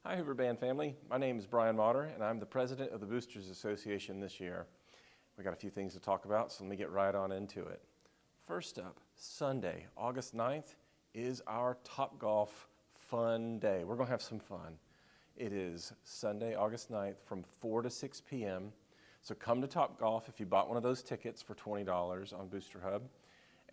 Hi Hoover Band family, my name is Brian Motter and I'm the president of the Boosters Association this year. We got a few things to talk about, so let me get right on into it. First up, Sunday, August 9th is our TopGolf fun day. We're gonna have some fun. It is Sunday, August 9th from 4 to 6 p.m. So come to TopGolf if you bought one of those tickets for $20 on BoosterHub.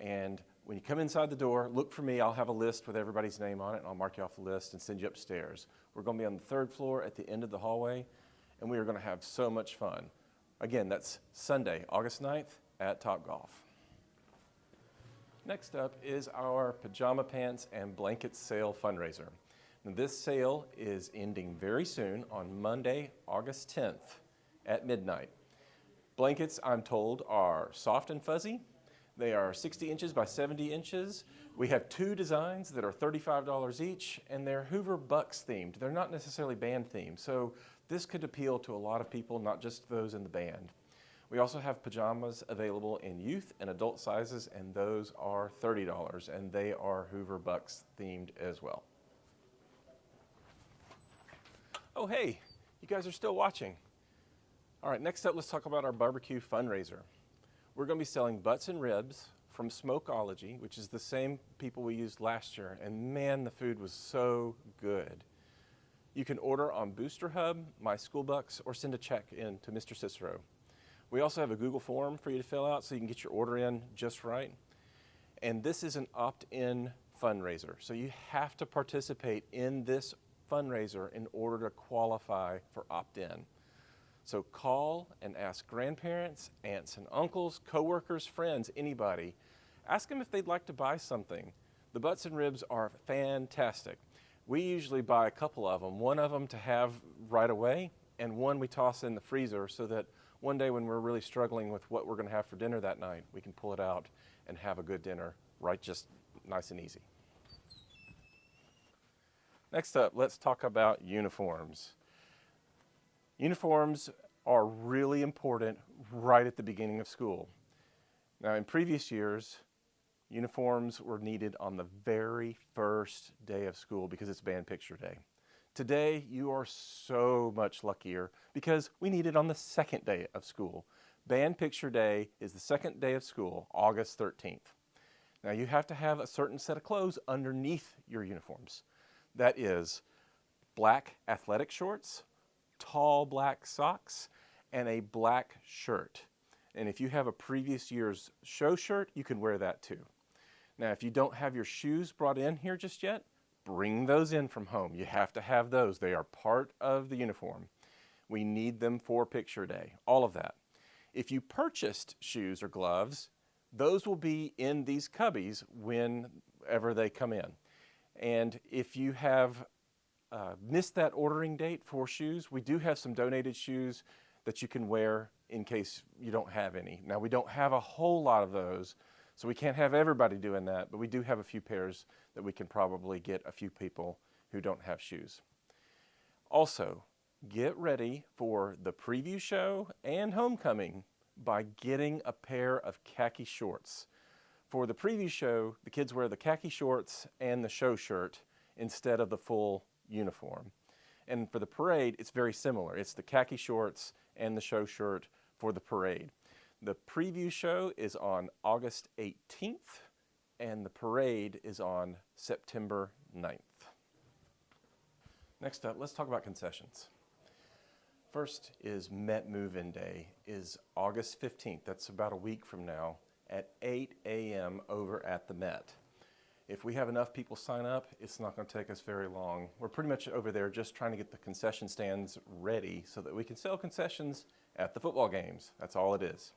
And when you come inside the door, look for me. I'll have a list with everybody's name on it, and I'll mark you off the list and send you upstairs. We're going to be on the third floor at the end of the hallway, and we are going to have so much fun. Again, that's Sunday, August 9th at TopGolf. Next up is our Pajama Pants and Blankets Sale fundraiser. Now, this sale is ending very soon on Monday, August 10th at midnight. Blankets, I'm told, are soft and fuzzy. They are 60 inches by 70 inches. We have two designs that are $35 each, and they're Hoover Bucks themed. They're not necessarily band themed, so this could appeal to a lot of people, not just those in the band. We also have pajamas available in youth and adult sizes, and those are $30, and they are Hoover Bucks themed as well. Oh, hey, you guys are still watching. All right, next up, let's talk about our BBQ Fundraiser. We're going to be selling butts and ribs from Smokeology, which is the same people we used last year, and man, the food was so good. You can order on BoosterHub, My School Bucks, or send a check in to Mr. Cicero. We also have a Google form for you to fill out so you can get your order in just right. And this is an opt-in fundraiser, so you have to participate in this fundraiser in order to qualify for opt-in. So call and ask grandparents, aunts and uncles, coworkers, friends, anybody. Ask them if they'd like to buy something. The butts and ribs are fantastic. We usually buy a couple of them, one of them to have right away, and one we toss in the freezer so that one day when we're really struggling with what we're gonna have for dinner that night, we can pull it out and have a good dinner, right, just nice and easy. Next up, let's talk about uniforms. Uniforms are really important right at the beginning of school. Now, in previous years, uniforms were needed on the very first day of school because it's band picture day. Today, you are so much luckier because we need it on the second day of school. Band picture day is the second day of school, August 13th. Now, you have to have a certain set of clothes underneath your uniforms. That is black athletic shorts, tall black socks, and a black shirt. And if you have a previous year's show shirt, you can wear that too. Now, if you don't have your shoes brought in here just yet, bring those in from home. You have to have those. They are part of the uniform. We need them for picture day, all of that. If you purchased shoes or gloves, those will be in these cubbies whenever they come in. And if you have missed that ordering date for shoes, we do have some donated shoes that you can wear in case you don't have any. Now, we don't have a whole lot of those, so we can't have everybody doing that, but we do have a few pairs that we can probably get a few people who don't have shoes. Also, get ready for the preview show and homecoming by getting a pair of khaki shorts. For the preview show, the kids wear the khaki shorts and the show shirt instead of the full uniform. And for the parade, it's very similar. It's the khaki shorts and the show shirt for the parade. The preview show is on August 18th, and the parade is on September 9th. Next up, let's talk about concessions. First is Met Move-In Day, is August 15th. That's about a week from now at 8 a.m. over at the Met. If we have enough people sign up, it's not going to take us very long. We're pretty much over there just trying to get the concession stands ready so that we can sell concessions at the football games. That's all it is.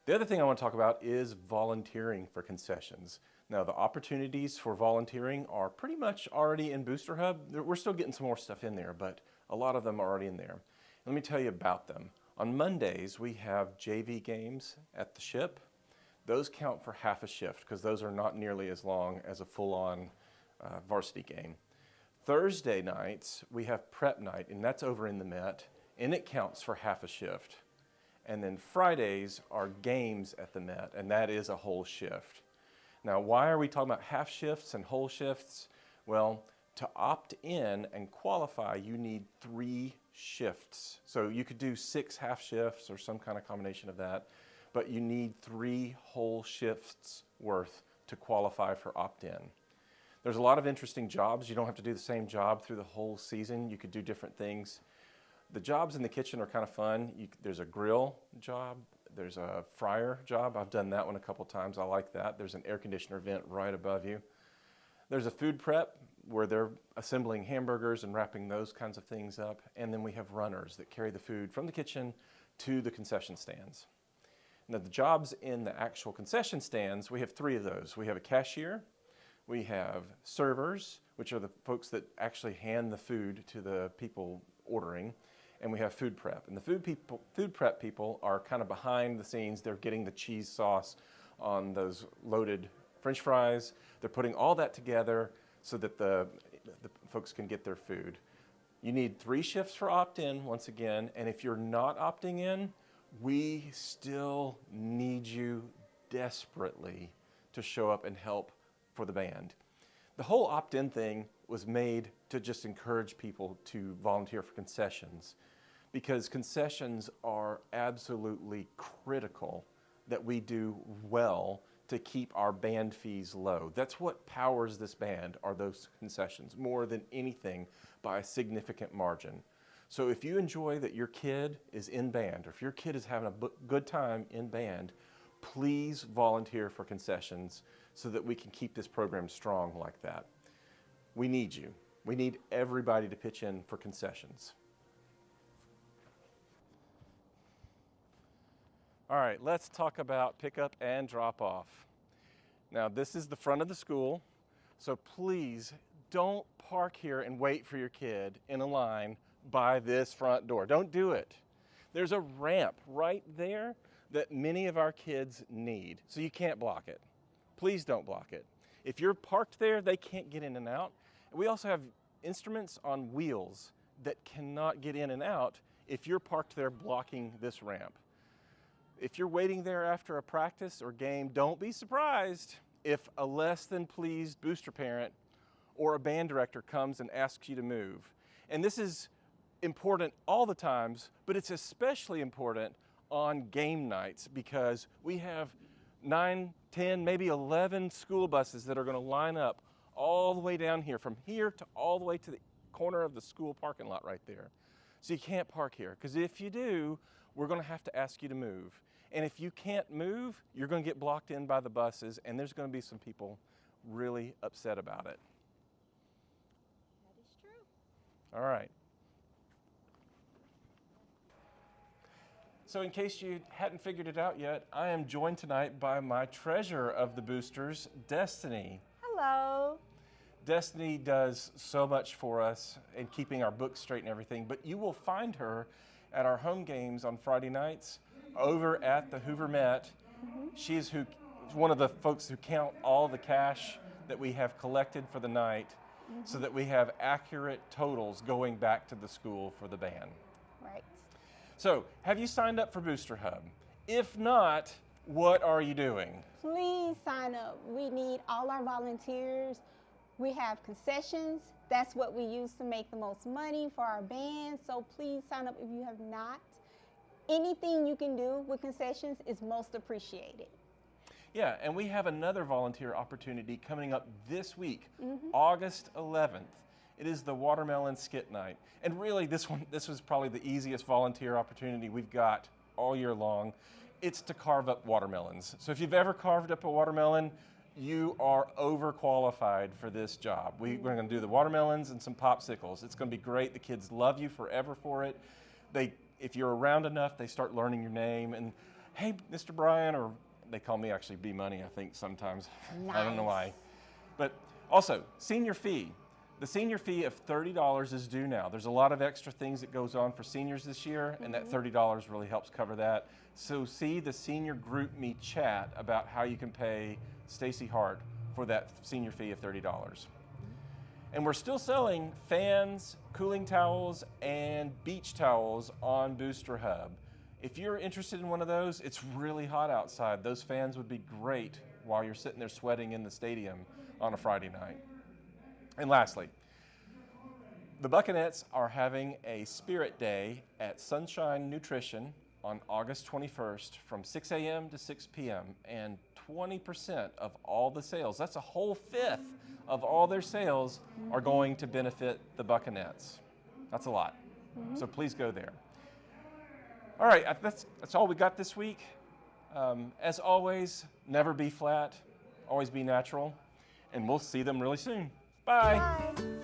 The other thing I want to talk about is volunteering for concessions. Now, the opportunities for volunteering are pretty much already in BoosterHub. We're still getting some more stuff in there, but a lot of them are already in there. Let me tell you about them. On Mondays, we have JV games at the ship. Those count for half a shift because those are not nearly as long as a full-on varsity game. Thursday nights, we have prep night, and that's over in the Met, and it counts for half a shift. And then Fridays are games at the Met, and that is a whole shift. Now, why are we talking about half shifts and whole shifts? Well, To opt in and qualify, you need 3 shifts. So you could do 6 half shifts or some kind of combination of that, but you need 3 whole shifts worth to qualify for opt-in. There's a lot of interesting jobs. You don't have to do the same job through the whole season. You could do different things. The jobs in the kitchen are kind of fun. There's a grill job. There's a fryer job. I've done that one a couple times. I like that. There's an air conditioner vent right above you. There's a food prep where they're assembling hamburgers and wrapping those kinds of things up. And then we have runners that carry the food from the kitchen to the concession stands. Now the jobs in the actual concession stands, we have 3 of those. We have a cashier, we have servers, which are the folks that actually hand the food to the people ordering, and we have food prep. And the food prep people are kind of behind the scenes. They're getting the cheese sauce on those loaded French fries. They're putting all that together so that the folks can get their food. You need 3 shifts for opt-in, once again, and if you're not opting in, we still need you desperately to show up and help for the band. The whole opt-in thing was made to just encourage people to volunteer for concessions, because concessions are absolutely critical that we do well to keep our band fees low. That's what powers this band, are those concessions, more than anything, by a significant margin. So if you enjoy that your kid is in band, or if your kid is having a good time in band, please volunteer for concessions so that we can keep this program strong like that. We need you. We need everybody to pitch in for concessions. All right, let's talk about pickup and drop off. Now, this is the front of the school, so please don't park here and wait for your kid in a line by this front door. Don't do it. There's a ramp right there that many of our kids need, so you can't block it. Please don't block it. If you're parked there, they can't get in and out. We also have instruments on wheels that cannot get in and out if you're parked there blocking this ramp. If you're waiting there after a practice or game, don't be surprised if a less than pleased booster parent or a band director comes and asks you to move. And this is important all the times, but it's especially important on game nights, because we have 9, 10, maybe 11 school buses that are going to line up all the way down here, from here to all the way to the corner of the school parking lot right there. So you can't park here, because if you do, we're going to have to ask you to move. And if you can't move, you're going to get blocked in by the buses, and there's going to be some people really upset about it. That is true. All right. So in case you hadn't figured it out yet, I am joined tonight by my treasurer of the boosters, Destiny. Hello. Destiny does so much for us in keeping our books straight and everything, but you will find her at our home games on Friday nights over at the Hoover Met. She is one of the folks who count all the cash that we have collected for the night so that we have accurate totals going back to the school for the band. Right. So, have you signed up for BoosterHub? If not, what are you doing? Please sign up. We need all our volunteers. We have concessions. That's what we use to make the most money for our band. So please sign up if you have not. Anything you can do with concessions is most appreciated. Yeah, and we have another volunteer opportunity coming up this week, August 11th. It is the Watermelon Skit Night. And really, this was probably the easiest volunteer opportunity we've got all year long. It's to carve up watermelons. So if you've ever carved up a watermelon, you are overqualified for this job. We're going to do the watermelons and some popsicles. It's going to be great. The kids love you forever for it. If you're around enough, they start learning your name. And, hey, Mr. Brian, or they call me actually B-Money, I think, sometimes. Nice. I don't know why. But also, senior fee. The senior fee of $30 is due now. There's a lot of extra things that goes on for seniors this year, and that $30 really helps cover that. So see the senior group me chat about how you can pay Stacy Hart for that senior fee of $30. And we're still selling fans, cooling towels, and beach towels on BoosterHub. If you're interested in one of those, it's really hot outside. Those fans would be great while you're sitting there sweating in the stadium on a Friday night. And lastly, The Buccanettes are having a Spirit Day at Sunshine Nutrition on August 21st from 6 a.m. to 6 p.m. and 20% of all the sales, that's a whole fifth of all their sales, are going to benefit the Buccanettes. That's a lot. So please go there. All right, that's all we got this week. As always, never be flat, always be natural, and we'll see them really soon. Bye. Bye.